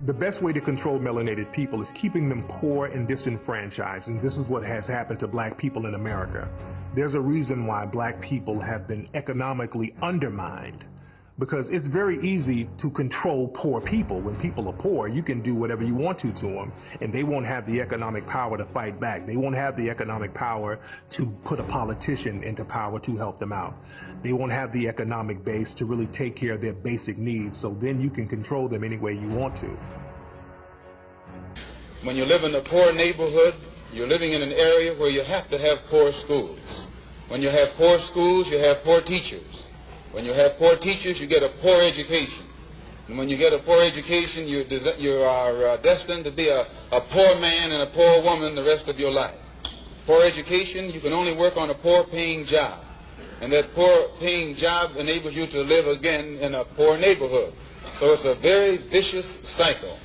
The best way to control melanated people is keeping them poor and disenfranchised, and this is what has happened to black people in America. There's a reason why black people have been economically undermined, because it's very easy to control poor people. When people are poor, you can do whatever you want to them, and they won't have the economic power to fight back. They won't have the economic power to put a politician into power to help them out. They won't have the economic base to really take care of their basic needs, so then you can control them any way you want to. When you live in a poor neighborhood, you're living in an area where you have to have poor schools. When you have poor schools, you have poor teachers. When you have poor teachers, you get a poor education. And when you get a poor education, you are destined to be a poor man and a poor woman the rest of your life. Poor education, you can only work on a poor-paying job. And that poor-paying job enables you to live again in a poor neighborhood. So it's a very vicious cycle.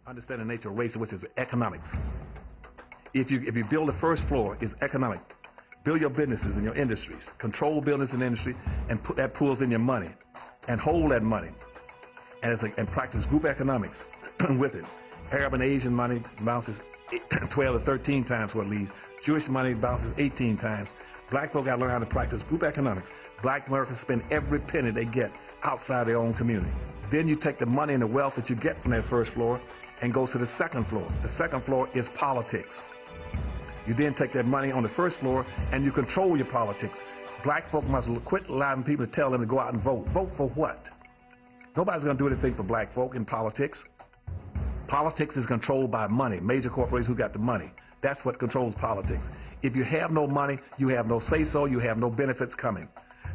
Understand the nature of race, which is economics. If you build the first floor, it's economic. Build your businesses and your industries. Control business and industry, and put that pulls in your money, and hold that money, and practice group economics with it. Arab and Asian money bounces 12 to 13 times what it leaves. Jewish money bounces 18 times. Black folk got to learn how to practice group economics. Black Americans spend every penny they get outside their own community. Then you take the money and the wealth that you get from that first floor and go to the second floor. The second floor is politics. You then take that money on the first floor and you control your politics. Black folk must quit allowing people to tell them to go out and vote. Vote for what? Nobody's going to do anything for black folk in politics. Politics is controlled by money. Major corporations who got the money. That's what controls politics. If you have no money, you have no say-so, you have no benefits coming.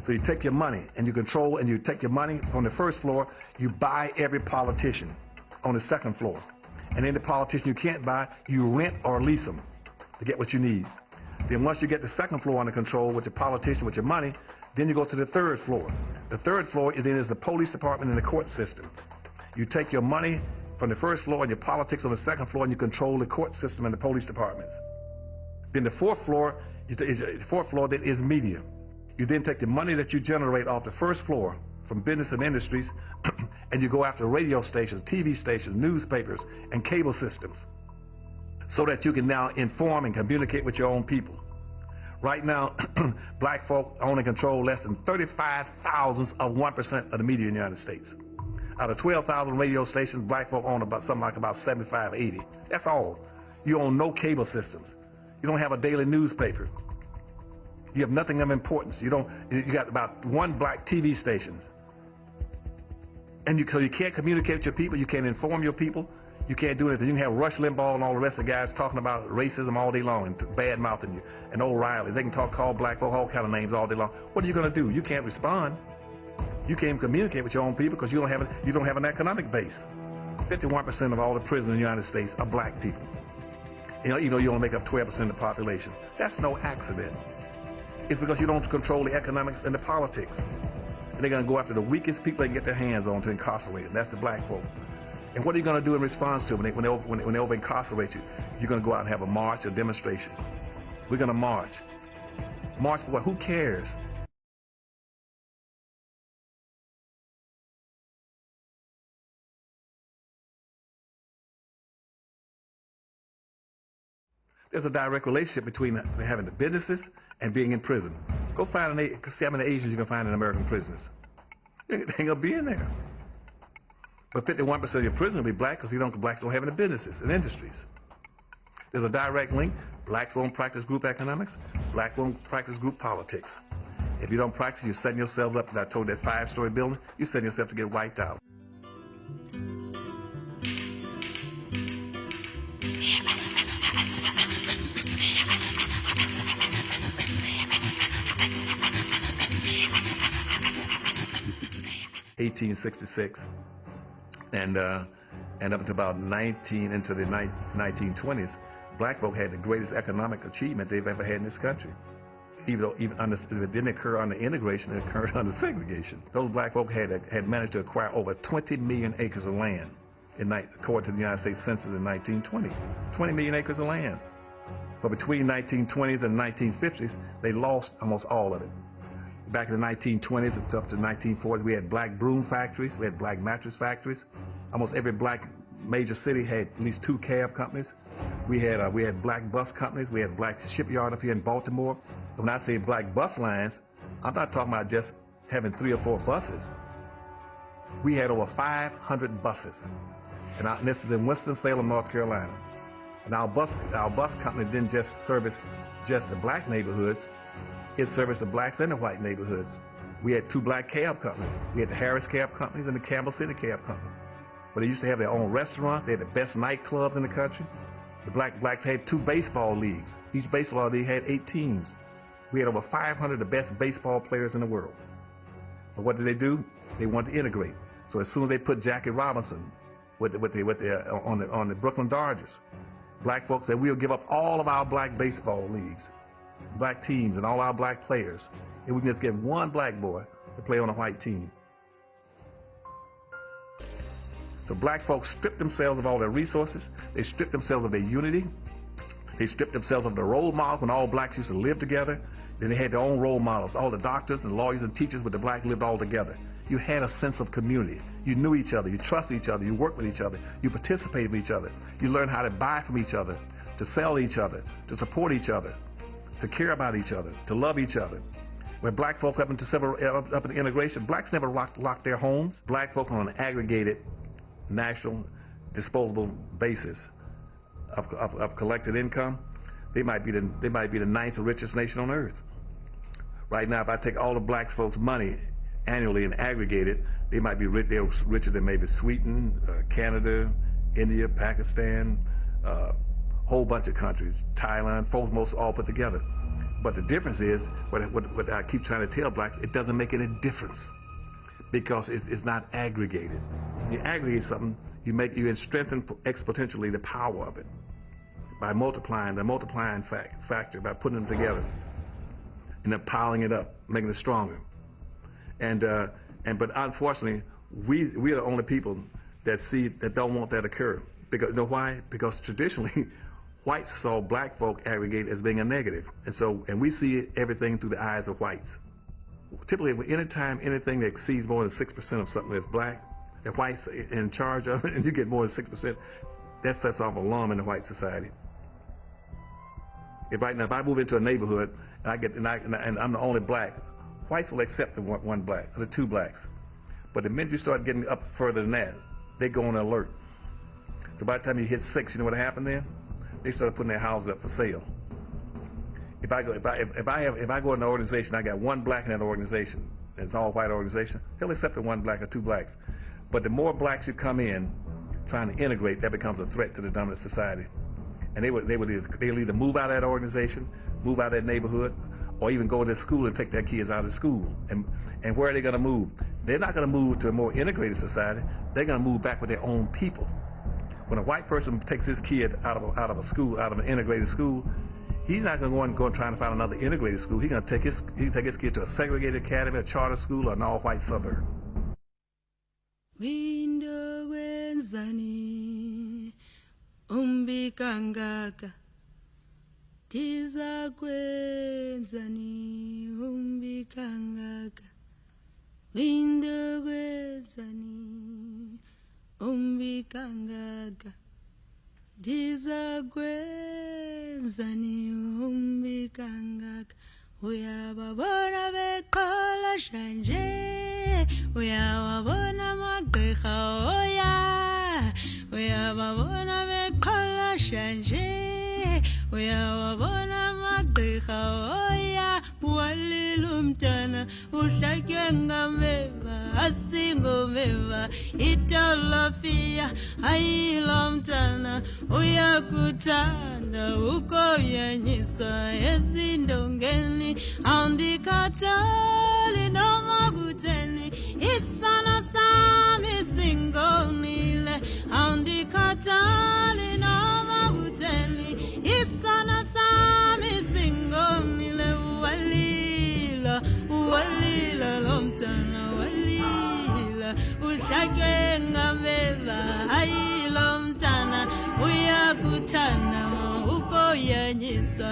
So you take your money and you control, and you take your money from the first floor, you buy every politician on the second floor. And then the politician you can't buy, you rent or lease them to get what you need. Then once you get the second floor under control with your politician, with your money, then you go to the third floor. The third floor then is the police department and the court system. You take your money from the first floor and your politics on the second floor, and you control the court system and the police departments. Then the fourth floor then is media. You then take the money that you generate off the first floor from business and industries and you go after radio stations, TV stations, newspapers, and cable systems so that you can now inform and communicate with your own people. Right now, black folk own and control less than 35 thousandths of 1% of the media in the United States. Out of 12,000 radio stations, black folk own about 75, 80. That's all. You own no cable systems. You don't have a daily newspaper. You have nothing of importance. You got about one black TV station. And so you can't communicate with your people. You can't inform your people. You can't do anything. You can have Rush Limbaugh and all the rest of the guys talking about racism all day long and bad-mouthing you. And O'Reilly. They can call black folk all kind of names all day long. What are you going to do? You can't respond. You can't communicate with your own people because you don't have an economic base. 51% of all the prisoners in the United States are black people. You only make up 12% of the population. That's no accident. It's because you don't control the economics and the politics. And they're going to go after the weakest people they can get their hands on to incarcerate them. That's the black folk. And what are you going to do in response to them when they over-incarcerate you? You're going to go out and have a march, a demonstration. We're going to march. March for what? Who cares? There's a direct relationship between having the businesses and being in prison. Go see how many Asians you can find in American prisons. They ain't going to be in there. But 51% of your prisoners will be black because blacks don't have any businesses and industries. There's a direct link. Blacks won't practice group economics. Blacks won't practice group politics. If you don't practice, you're setting yourself up. I told that 5-story building, you're setting yourself to get wiped out. (1866) and up to about into the 1920s, black folk had the greatest economic achievement they've ever had in this country. Even though it didn't occur under integration, it occurred under segregation. Those black folk had managed to acquire over 20 million acres of land, according to the United States Census in 1920. 20 million acres of land. But between 1920s and 1950s, they lost almost all of it. Back in the 1920s up to the 1940s, we had black broom factories, we had black mattress factories. Almost every black major city had at least 2 cab companies. We had black bus companies. We had black shipyard up here in Baltimore. When I say black bus lines, I'm not talking about just having 3 or 4 buses. We had over 500 buses, and this is in Winston-Salem, North Carolina. And our bus company didn't just service just the black neighborhoods. It serviced the blacks and the white neighborhoods. We had 2 black cab companies. We had the Harris Cab Companies and the Campbell City Cab Companies. But they used to have their own restaurants. They had the best nightclubs in the country. The blacks had 2 baseball leagues. Each baseball league had 8 teams. We had over 500 of the best baseball players in the world. But what did they do? They wanted to integrate. So as soon as they put Jackie Robinson on the Brooklyn Dodgers, black folks said, we'll give up all of our black baseball leagues, black teams, and all our black players, and we can just get one black boy to play on a white team. So black folks stripped themselves of all their resources. They stripped themselves of their unity. They stripped themselves of the role models when all blacks used to live together. Then they had their own role models. All the doctors and lawyers and teachers with the black lived all together. You had a sense of community. You knew each other. You trusted each other. You worked with each other. You participated with each other. You learned how to buy from each other, to sell each other, to support each other, to care about each other, to love each other. When black folk up into integration, blacks never locked their homes. Black folk on an aggregated national disposable basis of collected income, they might be the 9th richest nation on earth. Right now, if I take all the black folks' money annually and aggregate it, they might be they're richer than maybe Sweden, Canada, India, Pakistan, whole bunch of countries, Thailand, folks most all put together. But the difference is, what I keep trying to tell blacks, it doesn't make any difference because it's not aggregated. You aggregate something, you strengthen exponentially the power of it by multiplying factor, by putting them together and then piling it up, making it stronger. But unfortunately, we are the only people that don't want that to occur. Because you know why? Because traditionally, whites saw black folk aggregate as being a negative, and we see everything through the eyes of whites. Typically, anytime anything that exceeds more than 6% of something that's black, the whites are in charge of it, and you get more than 6%, that sets off alarm in the white society. If I move into a neighborhood and I'm the only black, whites will accept the one black or the 2 blacks. But the minute you start getting up further than that, they go on alert. So by the time you hit 6, you know what happened then? They started putting their houses up for sale. If I go in an organization, I got 1 black in that organization, and it's all white organization, they'll accept the 1 black or 2 blacks. But the more blacks you come in trying to integrate, that becomes a threat to the dominant society. And they'll either move out of that organization, move out of that neighborhood, or even go to school and take their kids out of school. And where are they going to move? They're not going to move to a more integrated society. They're going to move back with their own people. When a white person takes his kid out of a school, out of an integrated school, he's not going to go and try to find another integrated school. He's going to take his kid to a segregated academy, a charter school, or an all-white suburb. Umbikangaka tiza kwenzani umbikangaka windo kwenzani umbikangaka tiza kwenzani umbikangaka uyababona beqala shanje uyababona magqirha uyababona beqala shanje uyawabona amagqirha oya walila umntana uhlatywe ngameva asingomeva itolofia ayilo mntana uyakuthanda ukoyanyiswa ezindongeni andikhathali noma kutheni isana sami singonile andikhathali noma kutheni isana sami singonile walila lo mntana walila uhlatywe ngameva ayilo mntana uyakuthanda ukoyanyiswa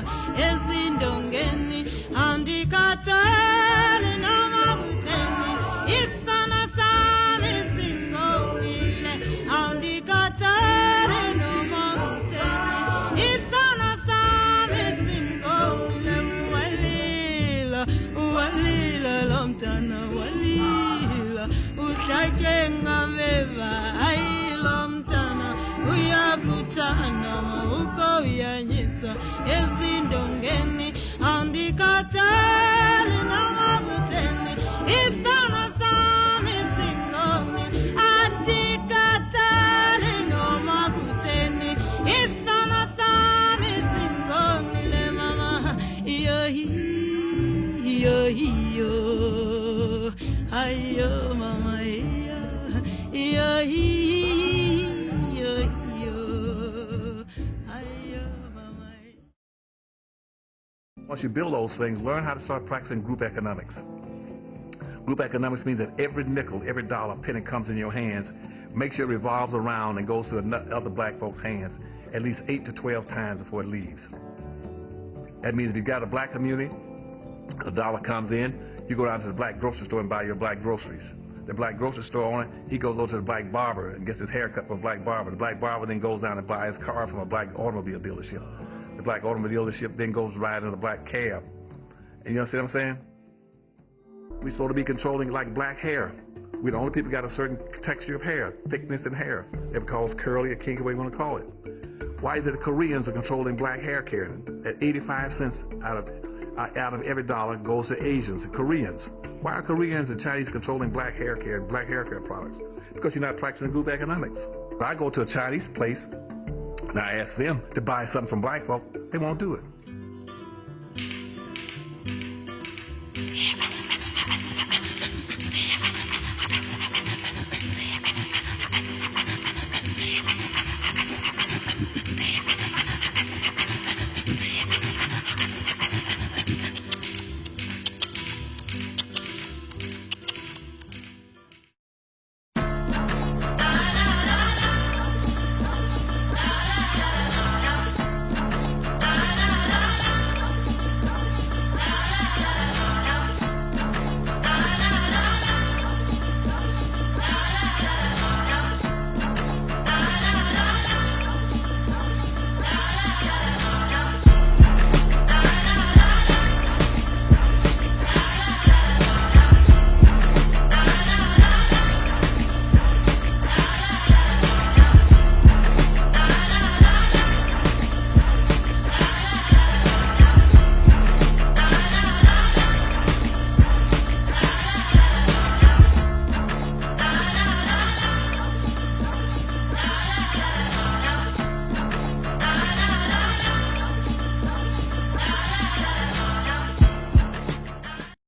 ezindongeni andikhathali noma kutheni isana sami singonile andikhathali noma kutheni isana sami singonile walila lo mntana walila uhlatywe ngameva ayilo mntana uyakuthanda ukoyanyiswa ezindongeni andikhathali noma kutheni isana sami singonile andikhathali noma kutheni isana sami singonile mama iyo ayo mama iyo Once you build those things, learn how to start practicing group economics. Group economics means that every nickel, every dollar, penny comes in your hands, make sure it revolves around and goes to other black folks' hands at least 8 to 12 times before it leaves. That means if you've got a black community, a dollar comes in, you go down to the black grocery store and buy your black groceries. The black grocery store owner, he goes over to the black barber and gets his hair cut from a black barber. The black barber then goes down and buys his car from a black automobile dealership. The black automobile dealership then goes ride in a black cab. And you understand what I'm saying? We're supposed to be controlling like black hair. We're the only people got a certain texture of hair, thickness in hair. It calls curly or kinky, whatever you want to call it. Why is it the Koreans are controlling black hair care? At 85 cents out of every dollar goes to Asians and Koreans. Why are Koreans and Chinese controlling black hair care and black hair care products? Because you're not practicing group economics. If I go to a Chinese place and I ask them to buy something from black folk, they won't do it.